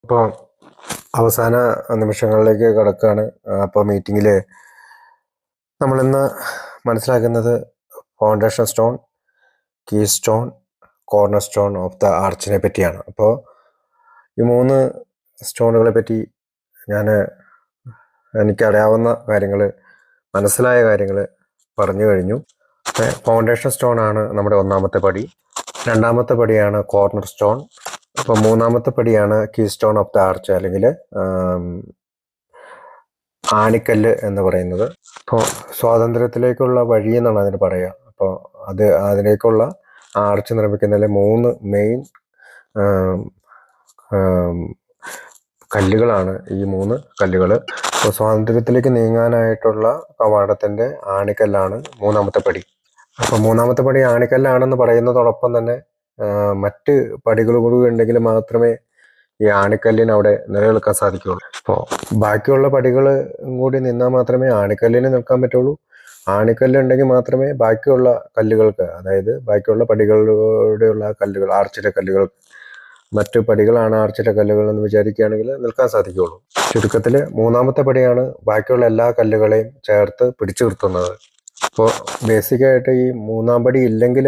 ഇപ്പോൾ അവസാന നിമിഷങ്ങളിലേക്ക് കടക്കുകയാണ്. അപ്പോൾ മീറ്റിങ്ങിൽ നമ്മളിന്ന് മനസ്സിലാക്കുന്നത് foundation stone, key stone, corner stone of the ആർച്ചിനെ പറ്റിയാണ്. അപ്പോൾ ഈ 3 സ്റ്റോണുകളെ പറ്റി എനിക്കറിയാവുന്ന കാര്യങ്ങൾ, മനസ്സിലായ കാര്യങ്ങൾ പറഞ്ഞു കഴിഞ്ഞു. ഫൗണ്ടേഷൻ സ്റ്റോൺ ആണ് നമ്മുടെ ഒന്നാമത്തെ പടി. രണ്ടാമത്തെ പടിയാണ് കോർണർ സ്റ്റോൺ. അപ്പോൾ മൂന്നാമത്തെ പടിയാണ് key stone of the arch, അല്ലെങ്കിൽ ആണിക്കല്ല് എന്ന് പറയുന്നത്. അപ്പോൾ സ്വാതന്ത്ര്യത്തിലേക്കുള്ള വഴി എന്നാണ് അതിന് പറയുക. അപ്പോൾ അതിലേക്കുള്ള ആർച്ച് നിർമ്മിക്കുന്നതിലെ 3 മെയിൻ കല്ലുകളാണ് ഈ 3 കല്ലുകൾ. അപ്പോൾ സ്വാതന്ത്ര്യത്തിലേക്ക് നീങ്ങാനായിട്ടുള്ള കവാടത്തിൻ്റെ ആണിക്കല്ലാണ് മൂന്നാമത്തെ പടി. അപ്പോൾ മൂന്നാമത്തെ പടി ആണിക്കല്ലാണെന്ന് പറയുന്നതോടൊപ്പം തന്നെ മറ്റ് പടികൾ കൂടി ഉണ്ടെങ്കിൽ മാത്രമേ ഈ ആണിക്കല്ലിന് അവിടെ നിലനിൽക്കാൻ സാധിക്കുകയുള്ളൂ. അപ്പോൾ ബാക്കിയുള്ള പടികൾ കൂടി നിന്നാൽ മാത്രമേ ആണിക്കല്ലിന് നിൽക്കാൻ പറ്റുള്ളൂ. ആണിക്കല്ലുണ്ടെങ്കിൽ മാത്രമേ ബാക്കിയുള്ള കല്ലുകൾക്ക്, അതായത് ബാക്കിയുള്ള പടികളുടെയുള്ള കല്ലുകൾ, ആർച്ചിലെ കല്ലുകൾ, മറ്റു പടികളാണ് ആർച്ചിലെ കല്ലുകൾ എന്ന് വിചാരിക്കുകയാണെങ്കിൽ നിൽക്കാൻ സാധിക്കുകയുള്ളൂ. ചുരുക്കത്തിൽ മൂന്നാമത്തെ പടിയാണ് ബാക്കിയുള്ള എല്ലാ കല്ലുകളെയും ചേർത്ത് പിടിച്ചു നിർത്തുന്നത്. അപ്പോൾ ബേസിക്കായിട്ട് ഈ മൂന്നാം പടി ഇല്ലെങ്കിൽ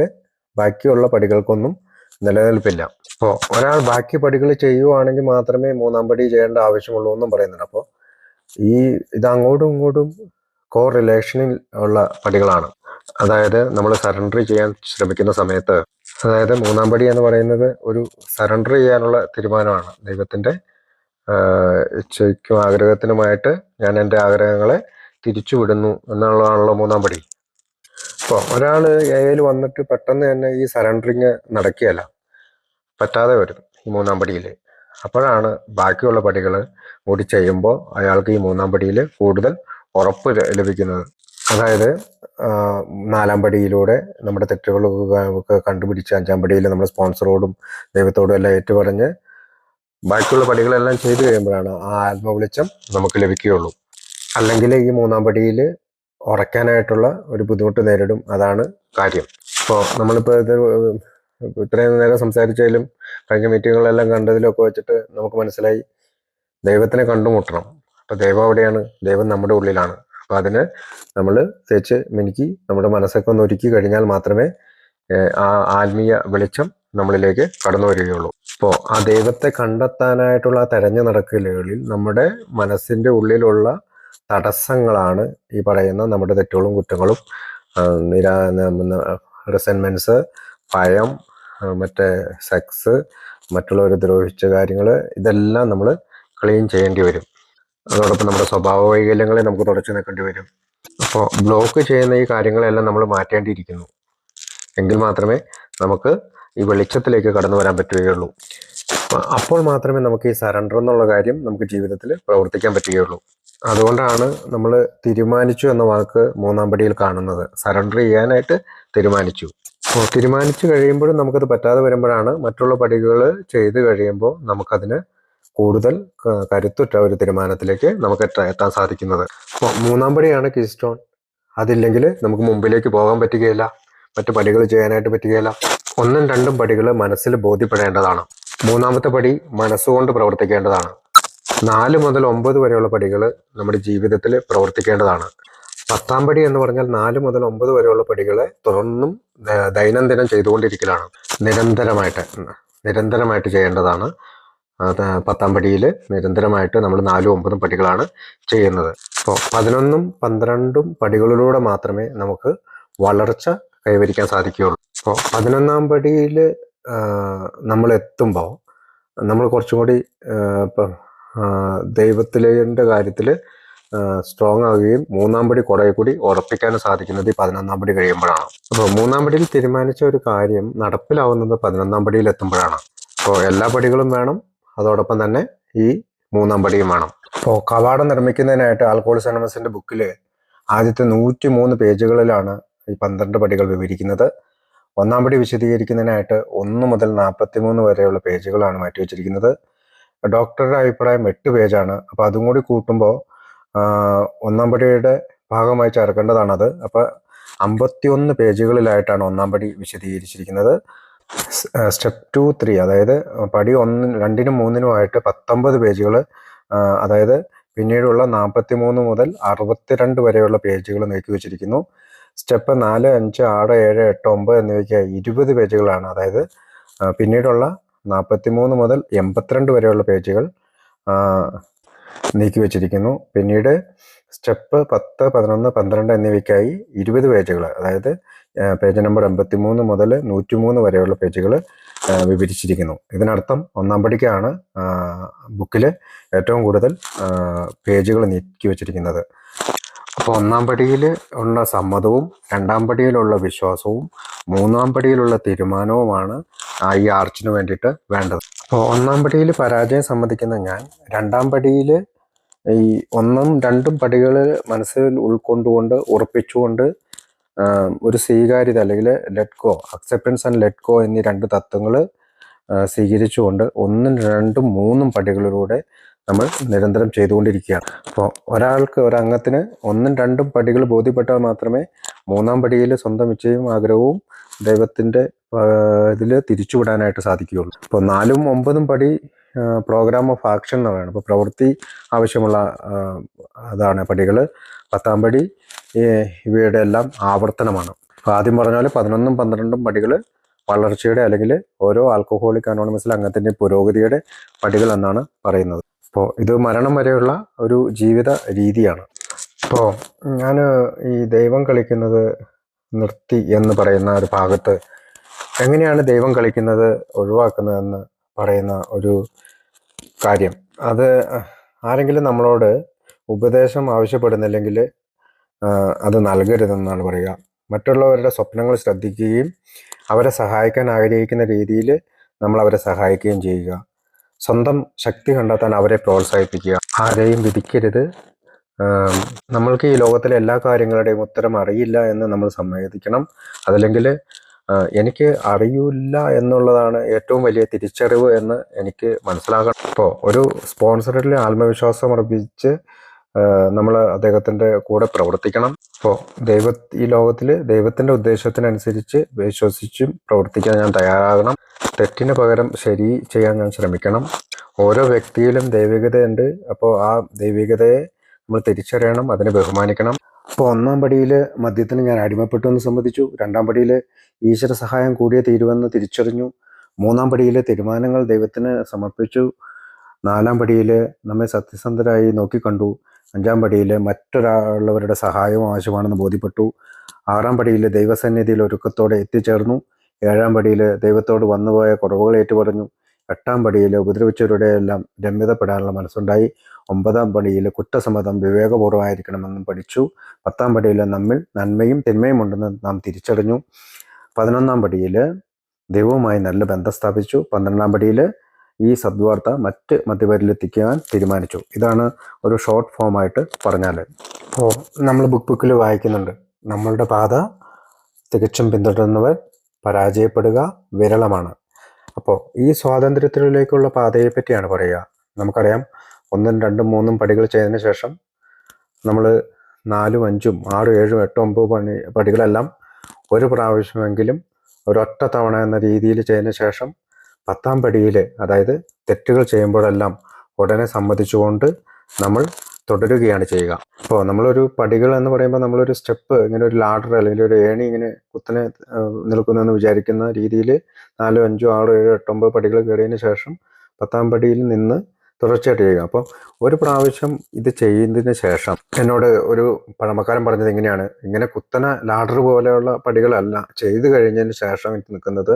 ബാക്കിയുള്ള പടികൾക്കൊന്നും നിലനിൽപ്പില്ല. അപ്പോൾ ഒരാൾ ബാക്കി പടികൾ ചെയ്യുവാണെങ്കിൽ മാത്രമേ മൂന്നാം പടി ചെയ്യേണ്ട ആവശ്യമുള്ളൂ എന്നും പറയുന്നുണ്ട്. അപ്പോൾ ഇത് അങ്ങോട്ടും ഇങ്ങോട്ടും കോ റിലേഷനിൽ ഉള്ള പടികളാണ്. അതായത് നമ്മൾ സറണ്ടർ ചെയ്യാൻ ശ്രമിക്കുന്ന സമയത്ത്, അതായത് മൂന്നാം പടി എന്ന് പറയുന്നത് ഒരു സറണ്ടർ ചെയ്യാനുള്ള തീരുമാനമാണ്. ദൈവത്തിൻ്റെ ഇച്ഛയ്ക്കും ആഗ്രഹത്തിനുമായിട്ട് ഞാൻ എൻ്റെ ആഗ്രഹങ്ങളെ തിരിച്ചു വിടുന്നു എന്നുള്ളതാണല്ലോ മൂന്നാം പടി. അപ്പോൾ ഒരാൾ എയിൽ വന്നിട്ട് പെട്ടെന്ന് തന്നെ ഈ സറണ്ടറിങ് നടക്കുകയല്ല, പറ്റാതെ വരും ഈ മൂന്നാം പടിയിൽ. അപ്പോഴാണ് ബാക്കിയുള്ള പടികൾ കൂടി ചെയ്യുമ്പോൾ അയാൾക്ക് ഈ മൂന്നാം പടിയിൽ കൂടുതൽ ഉറപ്പ് ലഭിക്കുന്നത്. അതായത് 4-ാം പടിയിലൂടെ നമ്മുടെ തെറ്റുകളൊക്കെ കണ്ടുപിടിച്ച് 5-ാം പടിയിൽ നമ്മൾ സ്പോൺസറോടും ദൈവത്തോടും എല്ലാം ഏറ്റുപറഞ്ഞ് ബാക്കിയുള്ള പടികളെല്ലാം ചെയ്തു കഴിയുമ്പോഴാണ് ആ ആത്മവെളിച്ചം നമുക്ക് ലഭിക്കുകയുള്ളൂ. അല്ലെങ്കിൽ ഈ മൂന്നാം പടിയിൽ ഉറയ്ക്കാനായിട്ടുള്ള ഒരു ബുദ്ധിമുട്ട് നേരിടും. അതാണ് കാര്യം. അപ്പോൾ നമ്മളിപ്പോൾ ഇത്രയും നേരം സംസാരിച്ചതിലും കഴിഞ്ഞ മീറ്റിങ്ങുകളെല്ലാം കണ്ടതിലൊക്കെ വെച്ചിട്ട് നമുക്ക് മനസ്സിലായി, ദൈവത്തിനെ കണ്ടുമുട്ടണം. അപ്പോൾ ദൈവം എവിടെയാണ്? ദൈവം നമ്മുടെ ഉള്ളിലാണ്. അപ്പോൾ അതിന് നമ്മൾ തേച്ച് മിനുക്കി നമ്മുടെ മനസ്സൊക്കെ ഒന്ന് ഒരുക്കി കഴിഞ്ഞാൽ മാത്രമേ ആ ആത്മീയ വെളിച്ചം നമ്മളിലേക്ക് കടന്നു വരികയുള്ളൂ. അപ്പോൾ ആ ദൈവത്തെ കണ്ടെത്താനായിട്ടുള്ള തെരഞ്ഞു നടക്കലുകളിൽ നമ്മുടെ മനസ്സിൻ്റെ ഉള്ളിലുള്ള തടസ്സങ്ങളാണ് ഈ പറയുന്ന നമ്മുടെ തെറ്റുകളും കുറ്റങ്ങളും, റിസെൻമെൻറ്റ്സ്, ഭയം, മറ്റേ സെക്സ്, മറ്റുള്ളവർ ദ്രോഹിച്ച കാര്യങ്ങൾ, ഇതെല്ലാം നമ്മൾ ക്ലീൻ ചെയ്യേണ്ടി വരും. അതോടൊപ്പം നമ്മുടെ സ്വഭാവ വൈകല്യങ്ങളെ നമുക്ക് തുടച്ചു നീക്കേണ്ടി വരും. അപ്പോൾ ബ്ലോക്ക് ചെയ്യുന്ന ഈ കാര്യങ്ങളെല്ലാം നമ്മൾ മാറ്റേണ്ടിയിരിക്കുന്നു. എങ്കിൽ മാത്രമേ നമുക്ക് ഈ വെളിച്ചത്തിലേക്ക് കടന്നു വരാൻ പറ്റുകയുള്ളൂ. അപ്പോൾ മാത്രമേ നമുക്ക് ഈ സറണ്ടർ എന്നുള്ള കാര്യം നമുക്ക് ജീവിതത്തിൽ പ്രവർത്തിക്കാൻ പറ്റുകയുള്ളൂ. അതുകൊണ്ടാണ് നമ്മൾ തീരുമാനിച്ചു എന്ന വാക്ക് മൂന്നാം പടിയിൽ കാണുന്നത്. സറണ്ടർ ചെയ്യാനായിട്ട് തീരുമാനിച്ചു. അപ്പോൾ തീരുമാനിച്ചു കഴിയുമ്പോഴും നമുക്കത് പറ്റാതെ വരുമ്പോഴാണ് മറ്റുള്ള പടികൾ ചെയ്ത് കഴിയുമ്പോൾ നമുക്കതിന് കൂടുതൽ കരുത്തുറ്റ ഒരു തീരുമാനത്തിലേക്ക് നമുക്ക് എത്താൻ സാധിക്കുന്നത്. അപ്പോൾ മൂന്നാം പടിയാണ് കീ സ്റ്റോൺ. അതില്ലെങ്കിൽ നമുക്ക് മുമ്പിലേക്ക് പോകാൻ പറ്റുകയില്ല, മറ്റു പടികൾ ചെയ്യാനായിട്ട് പറ്റുകയില്ല. 1ഉം 2ഉം പടികൾ മനസ്സിൽ ബോധ്യപ്പെടേണ്ടതാണ്. മൂന്നാമത്തെ പടി മനസ്സുകൊണ്ട് പ്രവർത്തിക്കേണ്ടതാണ്. 4 മുതൽ 9 വരെയുള്ള പടികൾ നമ്മുടെ ജീവിതത്തിൽ പ്രവർത്തിക്കേണ്ടതാണ്. 10ാം പടി എന്ന് പറഞ്ഞാൽ 4 മുതൽ 9 വരെയുള്ള പടികളെ തുടർന്നും ദൈനംദിനം ചെയ്തുകൊണ്ടിരിക്കലാണ്. നിരന്തരമായിട്ട് ചെയ്യേണ്ടതാണ്. 10ാം പടിയിൽ നിരന്തരമായിട്ട് നമ്മൾ 4ഉം 9ഉം പടികളാണ് ചെയ്യുന്നത്. അപ്പോൾ 11ഉം 12ഉം പടികളിലൂടെ മാത്രമേ നമുക്ക് വളർച്ച കൈവരിക്കാൻ സാധിക്കുകയുള്ളൂ. അപ്പോൾ 11ാം പടിയിൽ നമ്മൾ എത്തുമ്പോൾ നമ്മൾ കുറച്ചും കൂടി ദൈവത്തിൻ്റെ കാര്യത്തിൽ സ്ട്രോങ് ആവുകയും 3ാം പടി കുറേ കൂടി ഉറപ്പിക്കാനും സാധിക്കുന്നത് ഈ 11ാം പടി കഴിയുമ്പോഴാണ്. അപ്പോൾ 3ാം പടിയിൽ തീരുമാനിച്ച ഒരു കാര്യം നടപ്പിലാവുന്നത് 11ാം പടിയിൽ എത്തുമ്പോഴാണ്. അപ്പോൾ എല്ലാ പടികളും വേണം, അതോടൊപ്പം തന്നെ ഈ 3ാം പടിയും വേണം. അപ്പോൾ കവാടം നിർമ്മിക്കുന്നതിനായിട്ട് ആൽക്കഹോളിക്സ് അനോണിമസിന്റെ ബുക്കിൽ ആദ്യത്തെ 103 പേജുകളിലാണ് ഈ 12 പടികൾ വിവരിക്കുന്നത്. 1ാം പടി വിശദീകരിക്കുന്നതിനായിട്ട് 1 മുതൽ 43 വരെയുള്ള പേജുകളാണ് മാറ്റിവെച്ചിരിക്കുന്നത്. ഡോക്ടറുടെ അഭിപ്രായം 8 പേജാണ്. അപ്പോൾ അതും കൂടി കൂട്ടുമ്പോൾ 1ാം പടിയുടെ ഭാഗമായി ചേർക്കേണ്ടതാണത്. അപ്പോൾ 51 പേജുകളിലായിട്ടാണ് 1ാം പടി വിശദീകരിച്ചിരിക്കുന്നത്. സ്റ്റെപ്പ് 2, 3 അതായത് പടി 1, 2, 3 19 പേജുകൾ, അതായത് പിന്നീടുള്ള 43 മുതൽ 62 വരെയുള്ള പേജുകൾ നീക്കി വെച്ചിരിക്കുന്നു. സ്റ്റെപ്പ് 4, 5, 6, 7, 8, 9 എന്നിവയ്ക്ക് 20 പേജുകളാണ്. അതായത് പിന്നീടുള്ള 43 മുതൽ 82 വരെയുള്ള പേജുകൾ നീക്കി വെച്ചിരിക്കുന്നു. പിന്നീട് സ്റ്റെപ്പ് 10, 11, 12 എന്നിവയ്ക്കായി 20 പേജുകൾ, അതായത് പേജ് നമ്പർ 83 മുതൽ 103 വരെയുള്ള പേജുകൾ വിവരിച്ചിരിക്കുന്നു. ഇതിനർത്ഥം ഒന്നാം പടിക്കാണ് ബുക്കിൽ ഏറ്റവും കൂടുതൽ പേജുകൾ നീക്കി വെച്ചിരിക്കുന്നത്. അപ്പോൾ ഒന്നാം പടിയിൽ ഉള്ള സമ്മതവും, രണ്ടാം പടിയിലുള്ള വിശ്വാസവും, മൂന്നാം പടിയിലുള്ള തീരുമാനവുമാണ് ഈ ആർച്ചിന് വേണ്ടിയിട്ട് വേണ്ടത്. അപ്പോൾ ഒന്നാം പടിയിൽ പരാജയം സമ്മതിക്കുന്ന ഞാൻ രണ്ടാം പടിയിൽ ഈ 1ഉം 2ഉം പടികൾ മനസ്സിൽ ഉൾക്കൊണ്ടുകൊണ്ട് ഉറപ്പിച്ചുകൊണ്ട് ഒരു സ്വീകാര്യത അല്ലെങ്കിൽ let go, acceptance and let go എന്നീ 2 തത്വങ്ങൾ സ്വീകരിച്ചുകൊണ്ട് 1ഉം 2ഉം 3ഉം പടികളിലൂടെ നമ്മൾ നിരന്തരം ചെയ്തുകൊണ്ടിരിക്കുകയാണ്. അപ്പോൾ ഒരംഗത്തിന് 1ഉം 2ഉം പടികൾ ബോധ്യപ്പെട്ടാൽ മാത്രമേ മൂന്നാം പടിയിൽ സ്വന്തം ഇച്ഛയും ആഗ്രഹവും ദൈവത്തിൻ്റെ ഇതിൽ തിരിച്ചുവിടാനായിട്ട് സാധിക്കുകയുള്ളൂ. അപ്പോൾ 4ഉം 9ഉം പടി പ്രോഗ്രാം ഓഫ് ആക്ഷൻ എന്ന് പറയുന്നത്. അപ്പോൾ പ്രവൃത്തി ആവശ്യമുള്ള അതാണ് പടികൾ. 10ആം പടി ഇവയുടെ എല്ലാം ആവർത്തനമാണ്. അപ്പോൾ ആദ്യം പറഞ്ഞാൽ 11ഉം 12ഉം പടികൾ വളർച്ചയുടെ അല്ലെങ്കിൽ ഓരോ ആൽക്കഹോളിക് അനോണിമസിലെ അംഗത്തിൻ്റെ പുരോഗതിയുടെ പടികൾ എന്നാണ് പറയുന്നത്. അപ്പോൾ ഇത് മരണം വരെയുള്ള ഒരു ജീവിത രീതിയാണ്. അപ്പോൾ ഞാൻ ഈ ദൈവം കളിക്കുന്നത് നിർത്തി എന്ന് പറയുന്ന ഒരു ഭാഗത്ത് എങ്ങനെയാണ് ദൈവം കളിക്കുന്നത് ഒഴിവാക്കുന്നതെന്ന് പറയുന്ന ഒരു കാര്യം, അത് ആരെങ്കിലും നമ്മളോട് ഉപദേശം ആവശ്യപ്പെടുന്നില്ലെങ്കിൽ അത് നൽകരുതെന്നാണ് പറയുക. മറ്റുള്ളവരുടെ സ്വപ്നങ്ങൾ ശ്രദ്ധിക്കുകയും അവരെ സഹായിക്കാൻ ആഗ്രഹിക്കുന്ന രീതിയിൽ നമ്മൾ അവരെ സഹായിക്കുകയും ചെയ്യുക. സ്വന്തം ശക്തി കണ്ടെത്താൻ അവരെ പ്രോത്സാഹിപ്പിക്കുക. ആരെയും വിധിക്കരുത്. നമ്മൾക്ക് ഈ ലോകത്തിലെ എല്ലാ കാര്യങ്ങളുടെയും ഉത്തരം അറിയില്ല എന്ന് നമ്മൾ സമ്മതിക്കണം. അതല്ലെങ്കിൽ എനിക്ക് അറിയില്ല എന്നുള്ളതാണ് ഏറ്റവും വലിയ തിരിച്ചറിവ് എന്ന് എനിക്ക് മനസ്സിലാക്കണം. ഇപ്പോൾ ഒരു സ്പോൺസറിൽ ആത്മവിശ്വാസം അർപ്പിച്ച് നമ്മൾ അദ്ദേഹത്തിൻ്റെ കൂടെ പ്രവർത്തിക്കണം. അപ്പോൾ ഈ ലോകത്തിൽ ദൈവത്തിൻ്റെ ഉദ്ദേശത്തിനനുസരിച്ച് വിശ്വസിച്ചും പ്രവർത്തിക്കാൻ ഞാൻ തയ്യാറാകണം. തെറ്റിന് പകരം ശരി ചെയ്യാൻ ഞാൻ ശ്രമിക്കണം. ഓരോ വ്യക്തിയിലും ദൈവികതയുണ്ട്. അപ്പോൾ ആ ദൈവികതയെ നമ്മൾ തിരിച്ചറിയണം, അതിനെ ബഹുമാനിക്കണം. അപ്പോൾ ഒന്നാം പടിയിൽ മദ്യത്തിന് ഞാൻ അടിമപ്പെട്ടു എന്ന് സമ്മതിച്ചു. രണ്ടാം പടിയിൽ ഈശ്വര സഹായം കൂടിയേ തീരുവെന്ന് തിരിച്ചറിഞ്ഞു. മൂന്നാം പടിയിൽ തീരുമാനങ്ങൾ ദൈവത്തിന് സമർപ്പിച്ചു. നാലാം പടിയിൽ നമ്മെ സത്യസന്ധരായി നോക്കിക്കണ്ടു. അഞ്ചാം പടിയിൽ മറ്റൊരാളുടെ സഹായവും ആവശ്യമാണെന്ന് ബോധ്യപ്പെട്ടു. ആറാം പടിയിൽ ദൈവസന്നിധിയിൽ ഒരുക്കത്തോടെ എത്തിച്ചേർന്നു. ഏഴാം പടിയിൽ ദൈവത്തോട് വന്നുപോയ കുറവുകൾ ഏറ്റുപറഞ്ഞു. എട്ടാം പടിയിൽ ഉപദ്രവിച്ചവരുടെ എല്ലാം രമ്യതപ്പെടാനുള്ള മനസ്സുണ്ടായി. ഒമ്പതാം പടിയിൽ കുറ്റസമ്മതം വിവേകപൂർവ്വമായിരിക്കണമെന്നും പഠിച്ചു. 10ആം പടിയിൽ നമ്മിൽ നന്മയും തിന്മയും ഉണ്ടെന്ന് നാം തിരിച്ചറിഞ്ഞു. 11ആം പടിയിൽ ദൈവവുമായി നല്ല ബന്ധം സ്ഥാപിച്ചു. 12ആം പടിയിൽ ഈ സദ്വാർത്ത മറ്റ് മധ്യവരിലെത്തിക്കാൻ തീരുമാനിച്ചു. ഇതാണ് ഒരു ഷോർട്ട് ഫോമായിട്ട് പറഞ്ഞാൽ. അപ്പോൾ നമ്മൾ ബുക്കിൽ വായിക്കുന്നുണ്ട്, നമ്മളുടെ പാത തികച്ചും പിന്തുടരുന്നവർ പരാജയപ്പെടുക വിരളമാണ്. അപ്പോൾ ഈ സ്വാതന്ത്ര്യത്തിലേക്കുള്ള പാതയെ പറ്റിയാണ് പറയുക. നമുക്കറിയാം, 1ഉം 2ഉം 3ഉം പടികൾ ചെയ്തതിന് ശേഷം നമ്മൾ 4ഉം 5ഉം 6ഉം 7ഉം 8ഉം 9 പടികളെല്ലാം ഒരു പ്രാവശ്യമെങ്കിലും ഒരൊറ്റ തവണ എന്ന രീതിയിൽ ചെയ്തതിന് ശേഷം 10ആം പടിയിൽ, അതായത് തെറ്റുകൾ ചെയ്യുമ്പോഴെല്ലാം ഉടനെ സമ്മതിച്ചുകൊണ്ട് നമ്മൾ തുടരുകയാണ് ചെയ്യുക. അപ്പോൾ നമ്മളൊരു പടികൾ എന്ന് പറയുമ്പോൾ നമ്മളൊരു സ്റ്റെപ്പ്, ഇങ്ങനെ ഒരു ലാഡർ അല്ലെങ്കിൽ ഒരു ഏണി ഇങ്ങനെ കുത്തനെ നിൽക്കുന്നെന്ന് വിചാരിക്കുന്ന രീതിയിൽ 4, 5, 6, 7, 8, 9 പടികൾ കയറിയതിന് ശേഷം 10ആം പടിയിൽ നിന്ന് തുടർച്ചയായിട്ട് ചെയ്യുക. അപ്പോൾ ഒരു പ്രാവശ്യം ഇത് ചെയ്യുന്നതിന് ശേഷം എന്നോട് ഒരു പഴമക്കാരൻ പറഞ്ഞത് എങ്ങനെയാണ്, ഇങ്ങനെ കുത്തന ലാഡർ പോലെയുള്ള പടികളല്ല, ചെയ്ത് കഴിഞ്ഞതിന് ശേഷം ഇത് നിൽക്കുന്നത്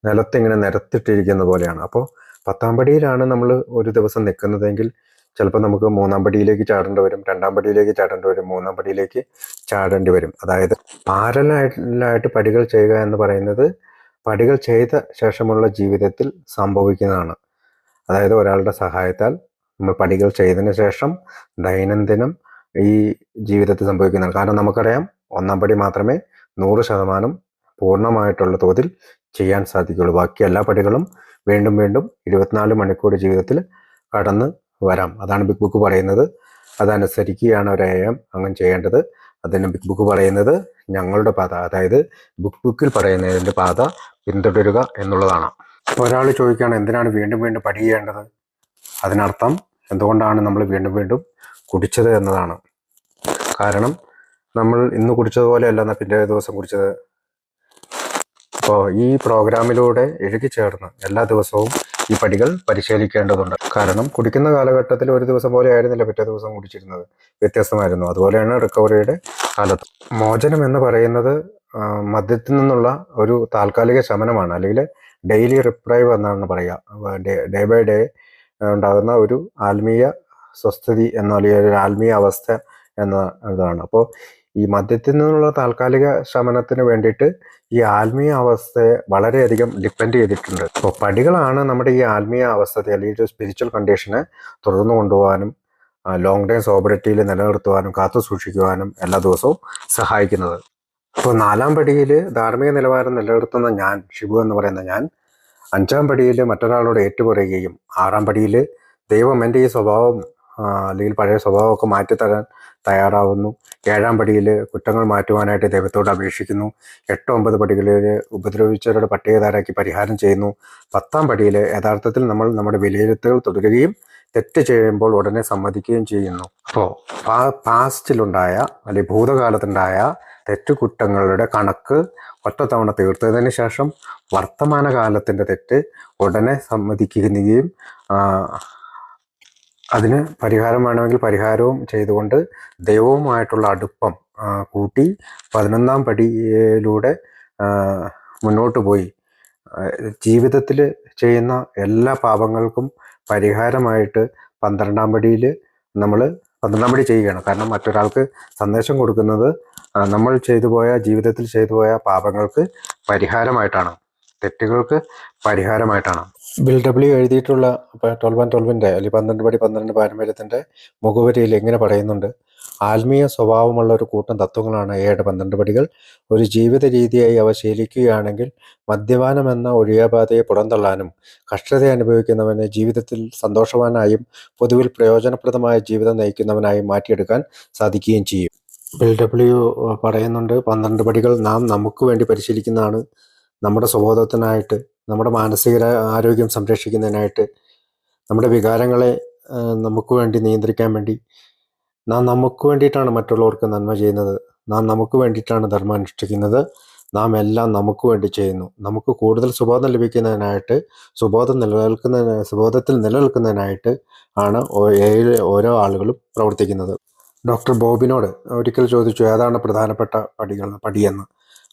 നിലത്തിങ്ങനെ നിരത്തിട്ടിരിക്കുന്ന പോലെയാണ്. അപ്പോൾ 10ആം പടിയിലാണ് നമ്മൾ ഒരു ദിവസം നിൽക്കുന്നതെങ്കിൽ ചിലപ്പോൾ നമുക്ക് 3ആം പടിയിലേക്ക് ചാടേണ്ടി വരും, 2ആം പടിയിലേക്ക് ചാടേണ്ടി വരും, 3ആം പടിയിലേക്ക് ചാടേണ്ടി വരും. അതായത് പാരലായിട്ട് പടികൾ ചെയ്യുക എന്ന് പറയുന്നത് പടികൾ ചെയ്ത ശേഷമുള്ള ജീവിതത്തിൽ സംഭവിക്കുന്നതാണ്. അതായത് ഒരാളുടെ സഹായത്താൽ നമ്മൾ പടികൾ ചെയ്തതിന് ശേഷം ദൈനംദിനം ഈ ജീവിതത്തിൽ സംഭവിക്കുന്നതാണ്. കാരണം നമുക്കറിയാം, 1ആം പടി മാത്രമേ 100% പൂർണ്ണമായിട്ടുള്ള തോതിൽ ചെയ്യാൻ സാധിക്കുകയുള്ളൂ. ബാക്കി എല്ലാ പടികളും വീണ്ടും വീണ്ടും 24 മണിക്കൂർ ജീവിതത്തിൽ കടന്ന് വരാം. അതാണ് ബിഗ് ബുക്ക് പറയുന്നത്. അതനുസരിക്കുകയാണ് ഒരു അങ്ങനെ ചെയ്യേണ്ടത്. അതിന് ബിഗ് ബുക്ക് പറയുന്നത് ഞങ്ങളുടെ പാത, അതായത് ബുക്കിൽ പറയുന്നതിൻ്റെ പാത പിന്തുടരുക എന്നുള്ളതാണ്. ഒരാൾ ചോദിക്കുകയാണ് എന്തിനാണ് വീണ്ടും വീണ്ടും പഠിക്കേണ്ടത്? അതിനർത്ഥം എന്തുകൊണ്ടാണ് നമ്മൾ വീണ്ടും വീണ്ടും കുടിച്ചത് എന്നതാണ്. കാരണം നമ്മൾ ഇന്ന് കുടിച്ചതുപോലെയല്ല എന്നാൽ പിറ്റേ ദിവസം കുടിച്ചത്. അപ്പോൾ ഈ പ്രോഗ്രാമിലൂടെ ഇഴുകിച്ചേർന്ന് എല്ലാ ദിവസവും ഈ പടികൾ പരിശീലിക്കേണ്ടതുണ്ട്. കാരണം കുടിക്കുന്ന കാലഘട്ടത്തിൽ ഒരു ദിവസം പോലെ ആയിരുന്നില്ല പിറ്റേ ദിവസം കുടിച്ചിരുന്നത്, വ്യത്യസ്തമായിരുന്നു. അതുപോലെയാണ് റിക്കവറിയുടെ കാലത്ത്. മോചനം എന്ന് പറയുന്നത് മദ്യത്തിൽ നിന്നുള്ള ഒരു താൽക്കാലിക ശമനമാണ്, അല്ലെങ്കിൽ ഡെയിലി റിപ്രൈവ് എന്നാണ് പറയുക. ഡേ ബൈ ഡേ ഉണ്ടാകുന്ന ഒരു ആത്മീയ സ്വസ്ഥിതി അല്ലെങ്കിൽ ഒരു ആത്മീയ അവസ്ഥ എന്നതാണ്. അപ്പോൾ ഈ മദ്യത്തിൽ നിന്നുള്ള താൽക്കാലിക ശമനത്തിന് വേണ്ടിയിട്ട് ഈ ആത്മീയ അവസ്ഥയെ വളരെയധികം ഡിപ്പെൻഡ് ചെയ്തിട്ടുണ്ട്. അപ്പോൾ പടികളാണ് നമ്മുടെ ഈ ആത്മീയ അവസ്ഥയെ അല്ലെങ്കിൽ സ്പിരിച്വൽ കണ്ടീഷനെ തുടർന്നു കൊണ്ടുപോകാനും ലോങ് ടൈം സോബറിറ്റിയിൽ നിലനിർത്തുവാനും കാത്തു സൂക്ഷിക്കുവാനും എല്ലാ ദിവസവും സഹായിക്കുന്നത്. അപ്പോൾ 4-ാം പടിയിൽ ധാർമ്മിക നിലവാരം നിലനിർത്തുന്ന ഞാൻ, ഷിബു എന്ന് പറയുന്ന ഞാൻ, 5-ാം പടിയിൽ മറ്റൊരാളോട് ഏറ്റുപറയുകയും 6-ാം പടിയിൽ ദൈവം എൻ്റെ ഈ സ്വഭാവം അല്ലെങ്കിൽ പഴയ സ്വഭാവമൊക്കെ മാറ്റിത്തരാൻ തയ്യാറാവുന്നു. 7-ാം പടിയിൽ കുറ്റങ്ങൾ മാറ്റുവാനായിട്ട് ദൈവത്തോട് അപേക്ഷിക്കുന്നു. 8-9 പടികളിൽ ഉപദ്രവിച്ചവരുടെ പട്ടിക തയ്യാറാക്കി പരിഹാരം ചെയ്യുന്നു. 10-ാം പടിയിൽ യഥാർത്ഥത്തിൽ നമ്മൾ നമ്മുടെ വിലയിരുത്തലുകൾ തുടരുകയും തെറ്റ് ചെയ്യുമ്പോൾ ഉടനെ സമ്മതിക്കുകയും ചെയ്യുന്നു. അപ്പോൾ പാസ്റ്റിലുണ്ടായ അല്ലെങ്കിൽ ഭൂതകാലത്തുണ്ടായ തെറ്റുകുറ്റങ്ങളുടെ കണക്ക് ഒറ്റത്തവണ തീർത്തതിന് ശേഷം വർത്തമാനകാലത്തിൻ്റെ തെറ്റ് ഉടനെ സമ്മതിക്കുകയും അതിന് പരിഹാരം വേണമെങ്കിൽ പരിഹാരവും ചെയ്തുകൊണ്ട് ദൈവവുമായിട്ടുള്ള അടുപ്പം കൂട്ടി 11-ാം പടിയിലൂടെ മുന്നോട്ട് പോയി ജീവിതത്തിൽ ചെയ്യുന്ന എല്ലാ പാപങ്ങൾക്കും പരിഹാരമായിട്ട് 12-ാം പടിയിൽ നമ്മൾ 12-ാം പടി ചെയ്യുകയാണ്. കാരണം മറ്റൊരാൾക്ക് സന്ദേശം കൊടുക്കുന്നത് നമ്മൾ ജീവിതത്തിൽ ചെയ്തു പോയ പാപങ്ങൾക്ക് പരിഹാരമായിട്ടാണ്, തെറ്റുകൾക്ക് പരിഹാരമായിട്ടാണ്. ബിൽ ഡബ്ല്യു എഴുതിയിട്ടുള്ള 12-12 അല്ലെങ്കിൽ 12 പടി 12 പാരമ്പര്യത്തിൻ്റെ മുഖവരിയിൽ ഇങ്ങനെ പറയുന്നുണ്ട്: ആത്മീയ സ്വഭാവമുള്ള ഒരു കൂട്ടം തത്വങ്ങളാണ് 12 പടികൾ. ഒരു ജീവിത രീതിയായി അവ ശീലിക്കുകയാണെങ്കിൽ മദ്യപാനം എന്ന ഒഴിയാപാതയെ പുറന്തള്ളാനും കഷ്ടത അനുഭവിക്കുന്നവനെ ജീവിതത്തിൽ സന്തോഷവാനായും പൊതുവിൽ പ്രയോജനപ്രദമായ ജീവിതം നയിക്കുന്നവനായും മാറ്റിയെടുക്കാൻ സാധിക്കുകയും ചെയ്യും. ബിൽ ഡബ്ല്യു പറയുന്നുണ്ട് 12 പടികൾ നാം നമുക്ക് വേണ്ടി പരിശീലിക്കുന്നതാണ്. നമ്മുടെ സ്വബോധത്തിനായിട്ട്, നമ്മുടെ മാനസിക ആരോഗ്യം സംരക്ഷിക്കുന്നതിനായിട്ട്, നമ്മുടെ വികാരങ്ങളെ നമുക്ക് വേണ്ടി നിയന്ത്രിക്കാൻ വേണ്ടി, നാം നമുക്ക് വേണ്ടിയിട്ടാണ് മറ്റുള്ളവർക്ക് നന്മ ചെയ്യുന്നത്, നാം നമുക്ക് വേണ്ടിയിട്ടാണ് ധർമ്മം അനുഷ്ഠിക്കുന്നത്, നാം എല്ലാം നമുക്ക് വേണ്ടി ചെയ്യുന്നു. നമുക്ക് കൂടുതൽ സുബോധം ലഭിക്കുന്നതിനായിട്ട്, സുബോധത്തിൽ നിലനിൽക്കുന്നതിനായിട്ട് ആണ് ഓരോ ആളുകളും പ്രവർത്തിക്കുന്നത്. ഡോക്ടർ ബോബിനോട് ഒരിക്കൽ ചോദിച്ചു ഏതാണ് പ്രധാനപ്പെട്ട പടിയെന്ന്.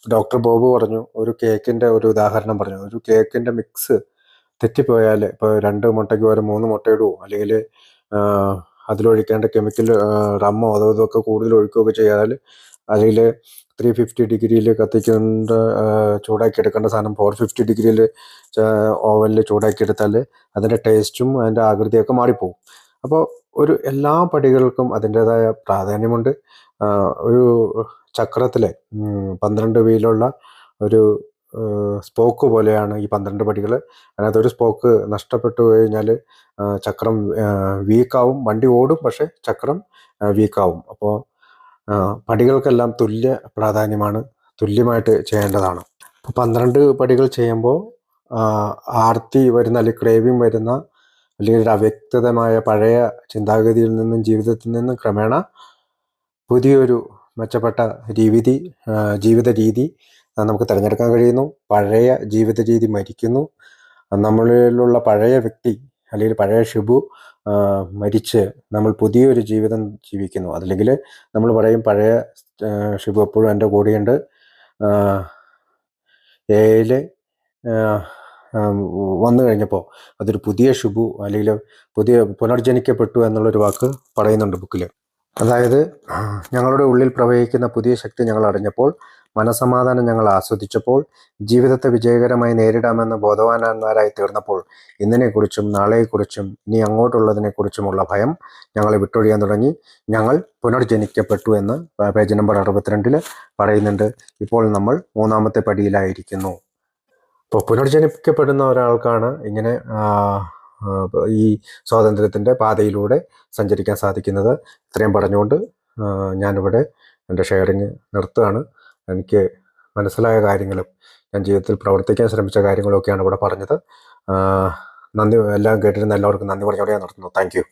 ഡോക്ടർ ബോബ് പറഞ്ഞു, ഒരു കേക്കിൻ്റെ ഒരു ഉദാഹരണം പറഞ്ഞു. ഒരു കേക്കിൻ്റെ മിക്സ് തെറ്റിപ്പോയാൽ, ഇപ്പോൾ 2 മുട്ടയ്ക്ക് പകരം 3 മുട്ട ഇടുവോ, അല്ലെങ്കിൽ അതിലൊഴിക്കേണ്ട കെമിക്കൽ റമ്മോ അതൊക്കെ കൂടുതൽ ഒഴിക്കുകയൊക്കെ ചെയ്താൽ, അല്ലെങ്കിൽ 350 ഡിഗ്രിയിൽ കത്തിക്കേണ്ട ചൂടാക്കി എടുക്കേണ്ട സാധനം 450 ഡിഗ്രിയിൽ ഓവനിൽ ചൂടാക്കിയെടുത്താൽ അതിൻ്റെ ടേസ്റ്റും അതിൻ്റെ ആകൃതിയൊക്കെ മാറിപ്പോകും. അപ്പോൾ എല്ലാ പടികൾക്കും അതിൻ്റേതായ പ്രാധാന്യമുണ്ട്. ഒരു ചക്രത്തിലെ 12 വീലുള്ള ഒരു സ്പോക്ക് പോലെയാണ് ഈ 12 പടികൾ. അതിനകത്ത് ഒരു സ്പോക്ക് നഷ്ടപ്പെട്ടു കഴിഞ്ഞാൽ ചക്രം വീക്കാവും. വണ്ടി ഓടും, പക്ഷെ ചക്രം വീക്കാവും. അപ്പോൾ പടികൾക്കെല്ലാം തുല്യ പ്രാധാന്യമാണ്, തുല്യമായിട്ട് ചെയ്യേണ്ടതാണ്. അപ്പോൾ 12 പടികൾ ചെയ്യുമ്പോൾ ആർത്തി വരുന്ന അല്ലെങ്കിൽ ക്രേവിങ് വരുന്ന അല്ലെങ്കിൽ ഒരു അവ്യക്തമായ പഴയ ചിന്താഗതിയിൽ നിന്നും ജീവിതത്തിൽ നിന്നും ക്രമേണ പുതിയൊരു മെച്ചപ്പെട്ട ജീവിത രീതി നമുക്ക് തിരഞ്ഞെടുക്കാൻ കഴിയുന്നു. പഴയ ജീവിത രീതി മരിക്കുന്നു. നമ്മളിലുള്ള പഴയ വ്യക്തി അല്ലെങ്കിൽ പഴയ ഷിബു മരിച്ച് നമ്മൾ പുതിയൊരു ജീവിതം ജീവിക്കുന്നു. അതല്ലെങ്കിൽ നമ്മൾ പറയും പഴയ ഷിബു എപ്പോഴും എൻ്റെ കൂടെയുണ്ട്, എയിൽ വന്നു കഴിഞ്ഞപ്പോൾ അതൊരു പുതിയ ഷിബു അല്ലെങ്കിൽ പുനർജനിക്കപ്പെട്ടു എന്നുള്ളൊരു വാക്ക് പറയുന്നുണ്ട് ബുക്കിൽ. അതായത് ഞങ്ങളുടെ ഉള്ളിൽ പ്രവഹിക്കുന്ന പുതിയ ശക്തി ഞങ്ങൾ അറിഞ്ഞപ്പോൾ, മനസമാധാനം ഞങ്ങൾ ആസ്വദിച്ചപ്പോൾ, ജീവിതത്തെ വിജയകരമായി നേരിടാമെന്ന് ബോധവാന്മാരായി തീർന്നപ്പോൾ, ഇന്നിനെക്കുറിച്ചും നാളെയെക്കുറിച്ചും ഇനി അങ്ങോട്ടുള്ളതിനെക്കുറിച്ചുമുള്ള ഭയം ഞങ്ങളെ വിട്ടൊഴിയാൻ തുടങ്ങി. ഞങ്ങൾ പുനർജനിക്കപ്പെട്ടു എന്ന് പേജ് നമ്പർ 62 പറയുന്നുണ്ട്. ഇപ്പോൾ നമ്മൾ 3-ാമത്തെ പടിയിലായിരിക്കുന്നു. ഇപ്പോൾ പുനർജനിക്കപ്പെടുന്ന ഒരാൾക്കാണ് ഇങ്ങനെ ഈ സ്വാതന്ത്ര്യത്തിൻ്റെ പാതയിലൂടെ സഞ്ചരിക്കാൻ സാധിക്കുന്നത്. ഇത്രയും പറഞ്ഞുകൊണ്ട് ഞാനിവിടെ എൻ്റെ ഷെയറിങ് നിർത്തുകയാണ്. എനിക്ക് മനസ്സിലായ കാര്യങ്ങളും ഞാൻ ജീവിതത്തിൽ പ്രവർത്തിക്കാൻ ശ്രമിച്ച കാര്യങ്ങളൊക്കെയാണ് ഇവിടെ പറഞ്ഞത്. നന്ദി. എല്ലാം കേട്ടിരുന്ന എല്ലാവർക്കും നന്ദി പറഞ്ഞോടെ ഞാൻ നിർത്തുന്നു. Thank you.